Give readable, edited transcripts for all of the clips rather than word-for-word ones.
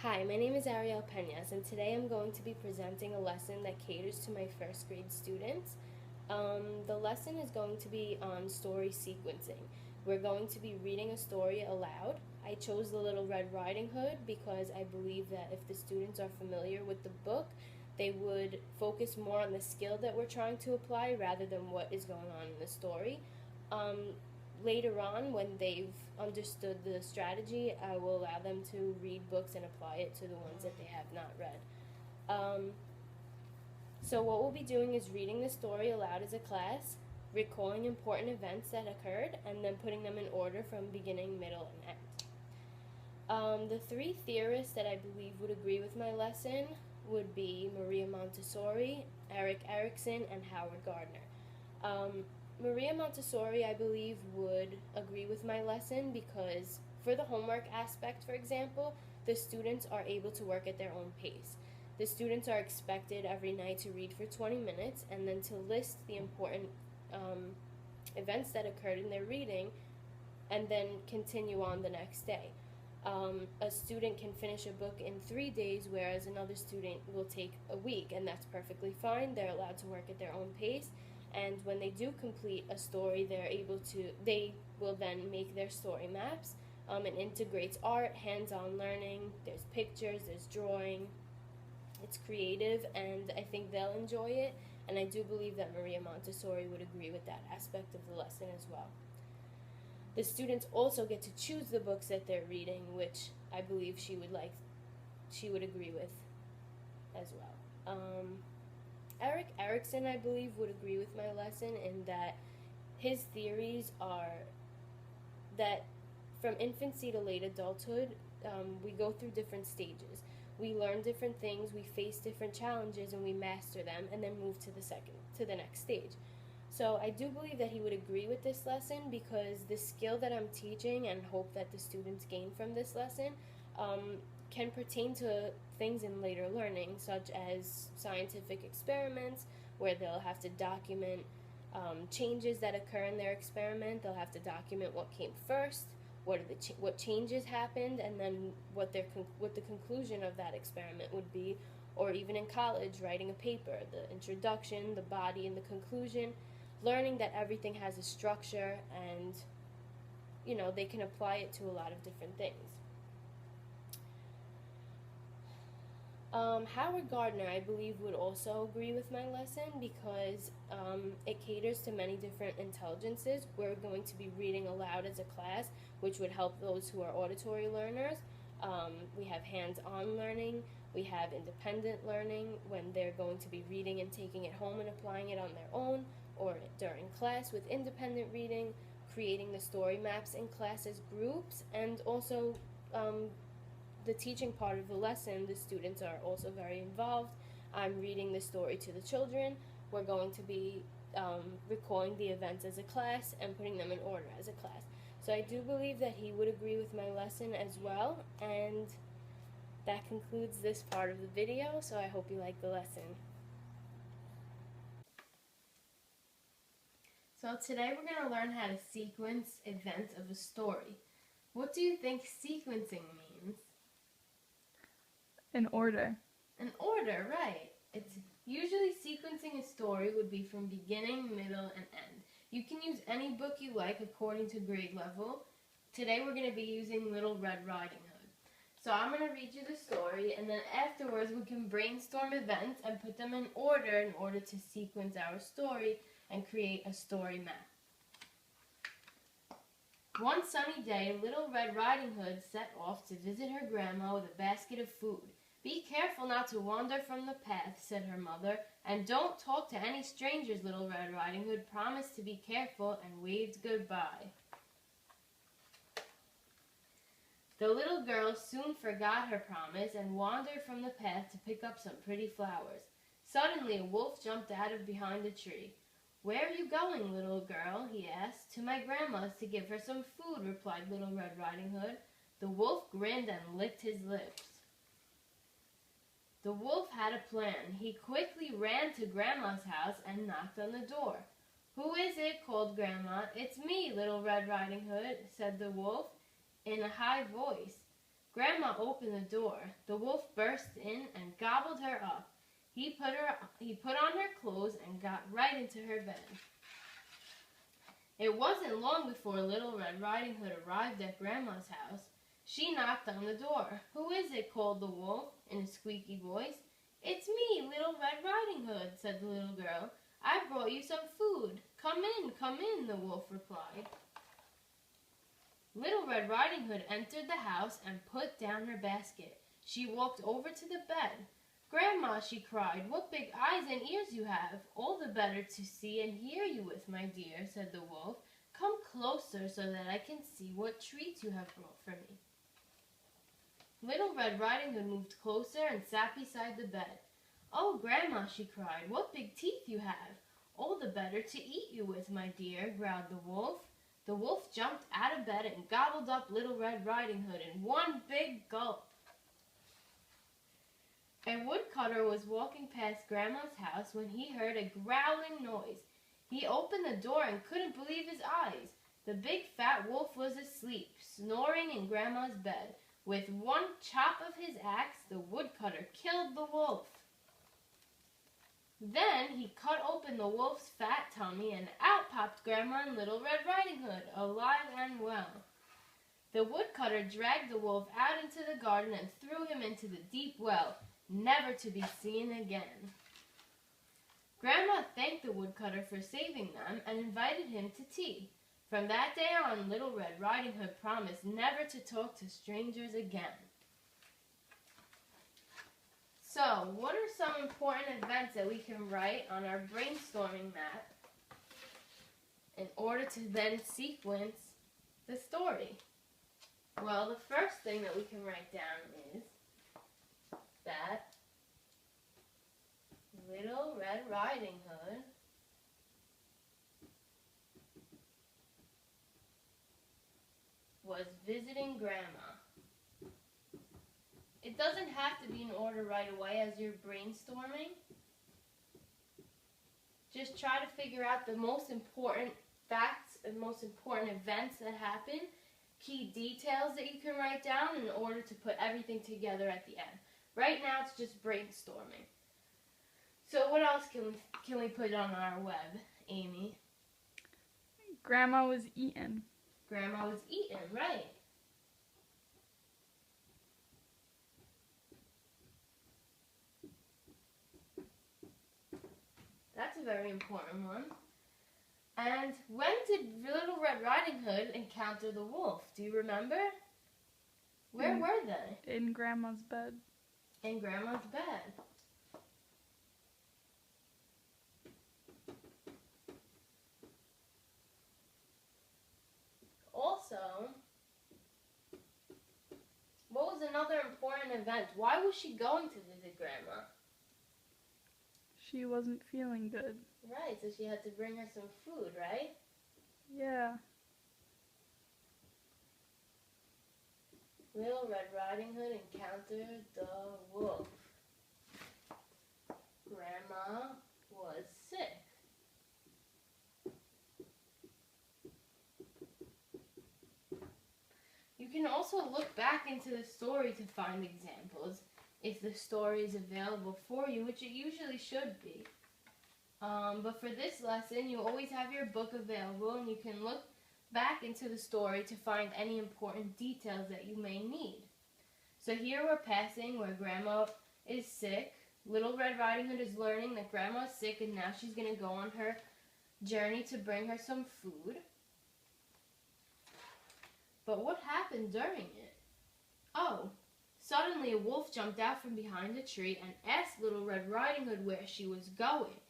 Hi, my name is Ariel Peñas, and today I'm going to be presenting a lesson that caters to my first grade students. The lesson is going to be on story sequencing. We're going to be reading a story aloud. I chose The Little Red Riding Hood because I believe that if the students are familiar with the book, they would focus more on the skill that we're trying to apply rather than what is going on in the story. Um, Later on, when they've understood the strategy, I will allow them to read books and apply it to the ones that they have not read. So what we'll be doing is reading the story aloud as a class, recalling important events that occurred, and then putting them in order from beginning, middle, and end. The three theorists that I believe would agree with my lesson would be Maria Montessori, Erik Erikson, and Howard Gardner. Maria Montessori, I believe, would agree with my lesson because for the homework aspect, for example, the students are able to work at their own pace. The students are expected every night to read for 20 minutes and then to list the important events that occurred in their reading and then continue on the next day. A student can finish a book in 3 days, whereas another student will take a week, and that's perfectly fine. They're allowed to work at their own pace, and when they do complete a story, they will then make their story maps. It integrates art, hands-on learning, there's pictures, there's drawing. It's creative, and I think they'll enjoy it, and I do believe that Maria Montessori would agree with that aspect of the lesson as well. The students also get to choose the books that they're reading, which I believe she would agree with as well. Erik Erikson, I believe, would agree with my lesson in that his theories are that from infancy to late adulthood, we go through different stages. We learn different things, we face different challenges, and we master them, and then move to the next stage. So I do believe that he would agree with this lesson because the skill that I'm teaching and hope that the students gain from this lesson can pertain to things in later learning, such as scientific experiments where they'll have to document changes that occur in their experiment. They'll have to document what came first, what changes happened, and then what the conclusion of that experiment would be. Or even in college, writing a paper, the introduction, the body, and the conclusion. Learning that everything has a structure and, they can apply it to a lot of different things. Howard Gardner, I believe, would also agree with my lesson because it caters to many different intelligences. We're going to be reading aloud as a class, which would help those who are auditory learners. We have hands-on learning. We have independent learning when they're going to be reading and taking it home and applying it on their own, or during class with independent reading, creating the story maps in class as groups, and also the teaching part of the lesson, the students are also very involved. I'm reading the story to the children. We're going to be recalling the events as a class and putting them in order as a class. So I do believe that he would agree with my lesson as well, and that concludes this part of the video, so I hope you like the lesson. So today we're going to learn how to sequence events of a story. What do you think sequencing means? In order. An order, right. It's usually sequencing a story would be from beginning, middle, and end. You can use any book you like according to grade level. Today we're going to be using Little Red Riding Hood. So I'm going to read you the story, and then afterwards we can brainstorm events and put them in order to sequence our story and create a story map. One sunny day, Little Red Riding Hood set off to visit her grandma with a basket of food. "Be careful not to wander from the path," said her mother, "and don't talk to any strangers." Little Red Riding Hood promised to be careful and waved goodbye. The little girl soon forgot her promise and wandered from the path to pick up some pretty flowers. Suddenly, a wolf jumped out of behind a tree. "Where are you going, little girl?" he asked. "To my grandma's to give her some food," replied Little Red Riding Hood. The wolf grinned and licked his lips. The wolf had a plan. He quickly ran to Grandma's house and knocked on the door. "Who is it?" called Grandma. "It's me, Little Red Riding Hood," said the wolf in a high voice. Grandma opened the door. The wolf burst in and gobbled her up. He put on her clothes and got right into her bed. It wasn't long before Little Red Riding Hood arrived at Grandma's house. She knocked on the door. "Who is it?" called the wolf in a squeaky voice. "It's me, Little Red Riding Hood," said the little girl. "I brought you some food. Come in," the wolf replied. Little Red Riding Hood entered the house and put down her basket. She walked over to the bed. "Grandma," she cried, "what big eyes and ears you have! All the better to see and hear you with, my dear," said the wolf. "Come closer so that I can see what treats you have brought for me." Little Red Riding Hood moved closer and sat beside the bed. "Oh, Grandma," she cried, "what big teeth you have! All the better to eat you with, my dear," growled the wolf. The wolf jumped out of bed and gobbled up Little Red Riding Hood in one big gulp. A woodcutter was walking past Grandma's house when he heard a growling noise. He opened the door and couldn't believe his eyes. The big fat wolf was asleep, snoring in Grandma's bed. With one chop of his axe, the woodcutter killed the wolf. Then he cut open the wolf's fat tummy and out popped Grandma and Little Red Riding Hood, alive and well. The woodcutter dragged the wolf out into the garden and threw him into the deep well, never to be seen again. Grandma thanked the woodcutter for saving them and invited him to tea. From that day on, Little Red Riding Hood promised never to talk to strangers again. So, what are some important events that we can write on our brainstorming map in order to then sequence the story? Well, the first thing that we can write down is that Little Red Riding Hood was visiting Grandma. It doesn't have to be in order right away as you're brainstorming. Just try to figure out the most important facts and most important events that happen, key details that you can write down in order to put everything together at the end. Right now it's just brainstorming. So what else can we put on our web, Amy? Grandma was eaten. Grandma was eaten, right. That's a very important one. And when did Little Red Riding Hood encounter the wolf? Do you remember? Where were they? In Grandma's bed. In Grandma's bed. Also, what was another important event? Why was she going to visit Grandma? She wasn't feeling good. Right, so she had to bring her some food, right? Yeah. Little Red Riding Hood encountered the wolf. Grandma was sick. You can also look back into the story to find examples if the story is available for you, which it usually should be. But for this lesson, you always have your book available and you can look back into the story to find any important details that you may need. So here we're passing where Grandma is sick. Little Red Riding Hood is learning that Grandma is sick and now she's going to go on her journey to bring her some food. But what happened during it? Oh, suddenly a wolf jumped out from behind a tree and asked Little Red Riding Hood where she was going.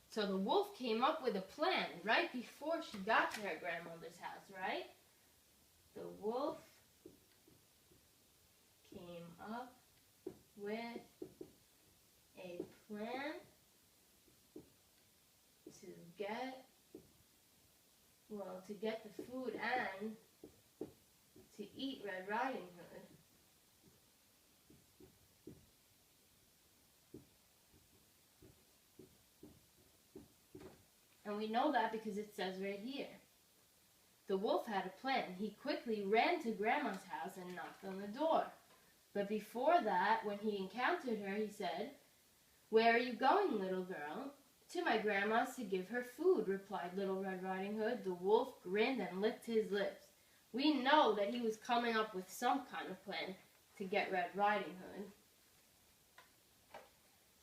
So the wolf came up with a plan right before she got to her grandmother's house, right? The wolf came up with a plan to get the food and to eat Red Riding Hood. And we know that because it says right here. The wolf had a plan. He quickly ran to Grandma's house and knocked on the door. But before that, when he encountered her, he said, "Where are you going, little girl?" "To my grandma's to give her food," replied Little Red Riding Hood. The wolf grinned and licked his lips. We know that he was coming up with some kind of plan to get Red Riding Hood.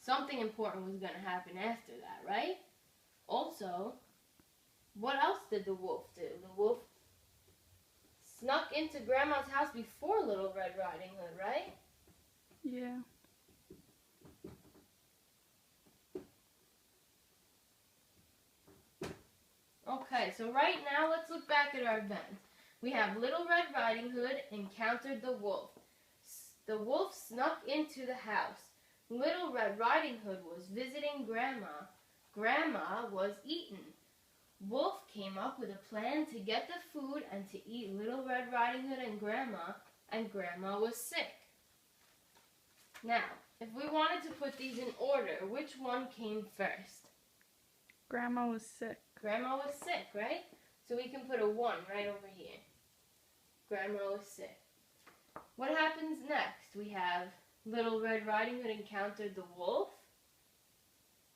Something important was going to happen after that, right? Also, what else did the wolf do? The wolf snuck into Grandma's house before Little Red Riding Hood, right? Yeah. Okay, so right now let's look back at our events. We have Little Red Riding Hood encountered the wolf. The wolf snuck into the house. Little Red Riding Hood was visiting Grandma. Grandma was eaten. Wolf came up with a plan to get the food and to eat Little Red Riding Hood and Grandma was sick. Now, if we wanted to put these in order, which one came first? Grandma was sick. Grandma was sick, right? So we can put a 1 right over here. Grandma was sick. What happens next? We have Little Red Riding Hood encountered the wolf.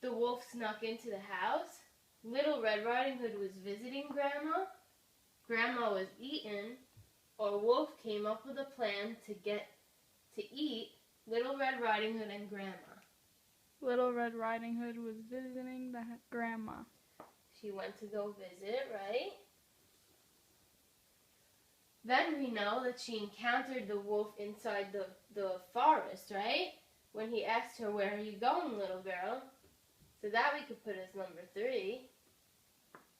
The wolf snuck into the house. Little Red Riding Hood was visiting Grandma. Grandma was eaten. Or Wolf came up with a plan to eat Little Red Riding Hood and Grandma. Little Red Riding Hood was visiting the grandma. She went to go visit, right? Then we know that she encountered the wolf inside the forest, right? When he asked her, "Where are you going, little girl?" So that we could put as number 3.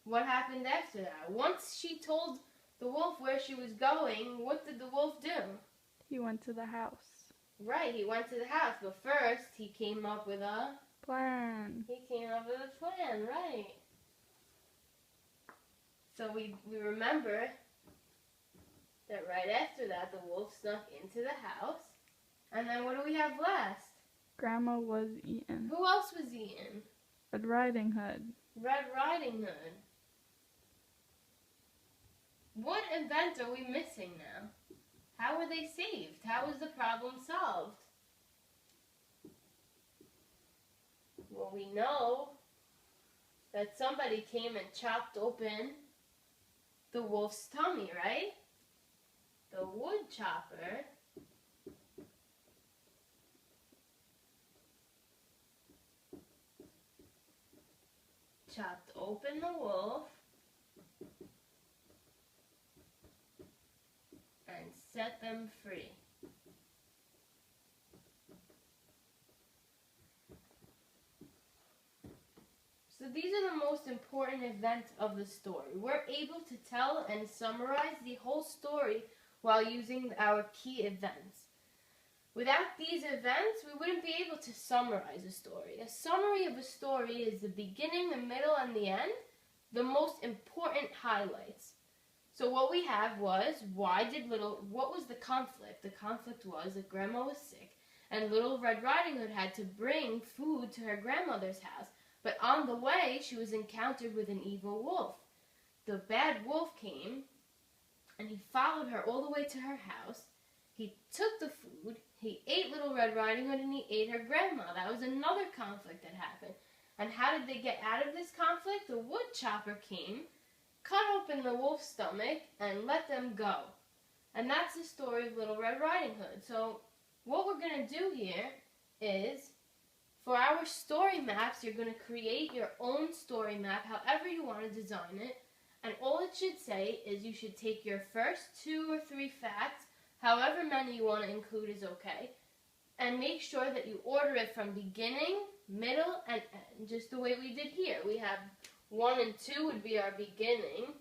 What happened after that? Once she told the wolf where she was going, what did the wolf do? He went to the house. Right, he went to the house, but first he came up with a Plan. plan, right? So we remember that right after that, the wolf snuck into the house. And then what do we have last? Grandma was eaten. Who else was eaten? Red Riding Hood. Red Riding Hood. What event are we missing now? How were they saved? How was the problem solved? Well, we know that somebody came and chopped open the wolf's tummy, right? The wood chopper chopped open the wolf and set them free. So these are the most important events of the story. We're able to tell and summarize the whole story while using our key events. Without these events, we wouldn't be able to summarize a story. A summary of a story is the beginning, the middle, and the end, the most important highlights. So what we have was, what was the conflict? The conflict was that Grandma was sick, and Little Red Riding Hood had to bring food to her grandmother's house. But on the way, she was encountered with an evil wolf. The bad wolf came, and he followed her all the way to her house. He took the food, he ate Little Red Riding Hood, and he ate her grandma. That was another conflict that happened. And how did they get out of this conflict? The wood chopper came, cut open the wolf's stomach, and let them go. And that's the story of Little Red Riding Hood. So what we're going to do here is, for our story maps, you're going to create your own story map, however you want to design it. And all it should say is you should take your first 2 or 3 facts, however many you want to include is okay, and make sure that you order it from beginning, middle, and end, just the way we did here. We have 1 and 2 would be our beginning.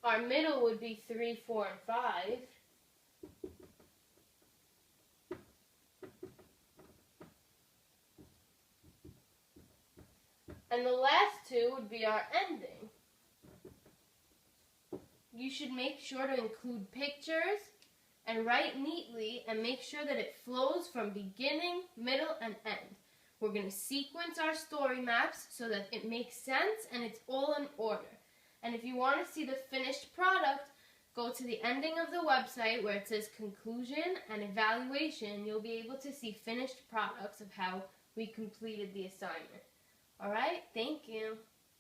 Our middle would be 3, 4, and 5. And the last 2 would be our ending. You should make sure to include pictures and write neatly and make sure that it flows from beginning, middle, and end. We're going to sequence our story maps so that it makes sense and it's all in order. And if you want to see the finished product, go to the ending of the website where it says conclusion and evaluation. You'll be able to see finished products of how we completed the assignment. Alright, thank you.